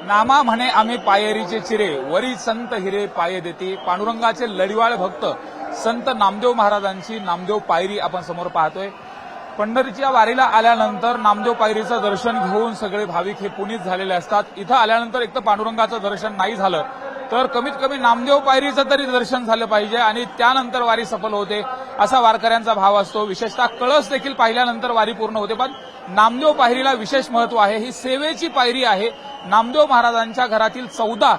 नामा म्हणे आम्ही पायरीचे चिरे वरी संत हिरे पाये देती। पांडुरंगाचे लढिवाळ भक्त संत नामदेव महाराजांची नामदेव पायरी आपण समोर पाहतोय। पंढरीच्या वारीला आल्यानंतर नामदेव पायरीचं दर्शन घेऊन सगळे भाविक हे पुनीत झालेले असतात। इथं आल्यानंतर एक तर पांडुरंगाचं दर्शन नाही झालं तर कमीत कमी नामदेव पायरीचं तरी दर्शन झालं पाहिजे आणि त्यानंतर वारी सफल होते असा वारकऱ्यांचा भाव असतो। विशेषतः कळस देखील पाहिल्यानंतर वारी पूर्ण होते। पण नामदेव पायरीला विशेष महत्व आहे। ही सेवेची पायरी आहे। नामदेव महाराजांच्या घरातील 14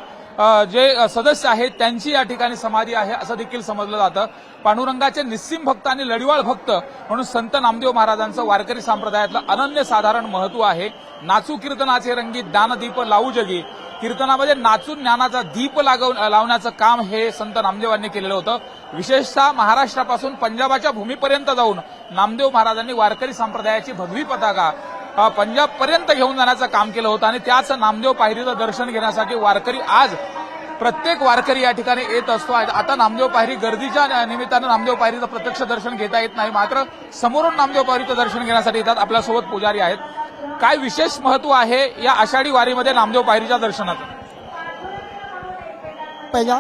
जे सदस्य आहेत त्यांची या ठिकाणी समाधी आहे असं देखील समजलं जातं। पांडुरंगाचे निस्सीम भक्त आणि लढिवाळ भक्त म्हणून संत नामदेव महाराजांचं वारकरी संप्रदायातलं अनन्यसाधारण महत्व आहे। नाचू कीर्तनाचे रंगी दानदीप लावू जगी। कीर्तनामध्ये नाचून ज्ञानाचा दीप लावण्याचं काम हे संत नामदेवांनी केलेलं होतं। विशेषतः महाराष्ट्रापासून पंजाबाच्या भूमीपर्यंत जाऊन नामदेव महाराजांनी वारकरी संप्रदायाची भगवी पताका पंजाबपर्यंत घेऊन जाण्याचं काम केलं होतं आणि त्याच नामदेव पायरीचं दर्शन घेण्यासाठी वारकरी आज प्रत्येक वारकरी या ठिकाणी येत असतो। आता नामदेव पायरी गर्दीच्या निमित्तानं नामदेव पायरीचं प्रत्यक्ष दर्शन घेता येत नाही, मात्र समोरून नामदेव पायरीचं दर्शन घेण्यासाठी येतात। आपल्यासोबत पुजारी आहेत। काय विशेष महत्व आहे या आषाढी वारीमध्ये नामदेव पायरीच्या दर्शनाचं? पहिला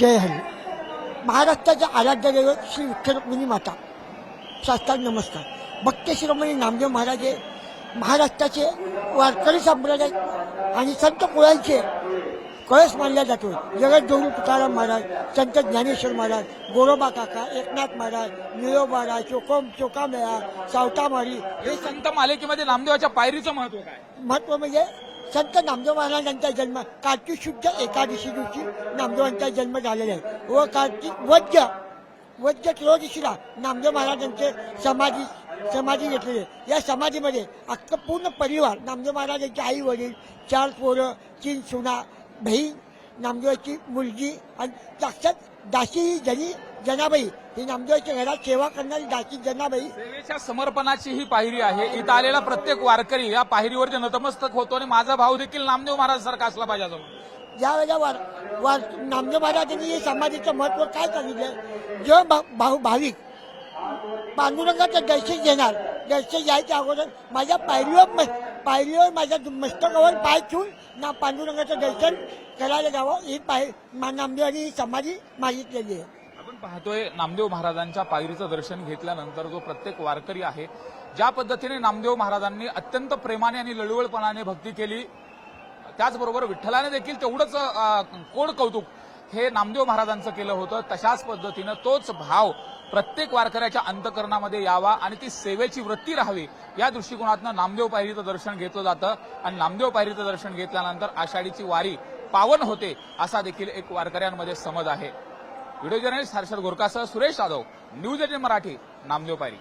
जय हरी। महाराष्ट्राच्या आराध्य दैवत श्री विठ्ठल रुक्मिणी माता साष्टांग नमस्कार। भक्त शिरोमणी नामदेव महाराज हे महाराष्ट्राचे वारकरी संप्रदाय आणि संत कुळांचे कळस मानला जातो। जगद्गुरू तुकाराम महाराज, संत ज्ञानेश्वर महाराज, गोरोबा काका, एकनाथ महाराज, निळोबारा, चोकामेळा, सावतामारी हे संत मालिकेमध्ये नामदेवाच्या पायरीचं महत्व काय? महत्व म्हणजे संत नामदेव महाराजांचा जन्म कार्तिक शुद्ध एकादशी दिवशी नामदेवांचा जन्म झालेला आहे व कार्तिक वज्र त्रयोदशीला नामदेव महाराजांचे समाधी घेतलेली आहे। या समाधीमध्ये अख्खा पूर्ण परिवार, नामदेव महाराजांचे आई वडील, 4 पोरं, 3 सुना, बहीण, नामदेवाची मुलगी आणि साक्षात दासी जनाबाई ही नामदेवाच्या घरात सेवा करणारी दासी जनाबाई। सेवेच्या समर्पणाची ही पायरी आहे। इथं आलेला प्रत्येक वारकरी या पायरीवर नतमस्तक होतो आणि माझा भाव देखील नामदेव महाराज सारखा असला पाहिजे असं। ज्यावेळेला नामदेव महाराजांनी हे समाधीचं महत्व काय सांगितलं, जो भाविक पांडुरंगाचं दर्शन घेणार, दर्शन घ्यायच्या अगोदर माझ्या पायरीवर माझ्या मस्तकावर पाय ठेवून पांडुरंगाचं दर्शन करायला जावं ही नामदेवांनी ही समाधी मागितलेली आहे। आपण पाहतोय नामदेव महाराजांच्या पायरीचं दर्शन घेतल्यानंतर जो प्रत्येक वारकरी आहे, ज्या पद्धतीने नामदेव महाराजांनी अत्यंत प्रेमाने आणि लढिवळपणाने भक्ती केली, त्याचबरोबर विठ्ठलाने देखील तेवढंच कोड कौतुक हे नामदेव महाराजांचं केलं होतं। तशाच पद्धतीनं तोच भाव प्रत्येक वारकऱ्याच्या अंतकरणामध्ये यावा आणि ती सेवेची वृत्ती राहावी या दृष्टिकोनातून नामदेव पायरीचं दर्शन घेतलं जातं आणि नामदेव पायरीचं दर्शन घेतल्यानंतर आषाढीची वारी पावन होते असा देखील एक वारकऱ्यांमध्ये समज आहे। व्हिडिओ जर्नलिस्ट हर्षद गोरकासह सुरेश जाधव, न्यूज 18 मराठी, नामदेव पायरी।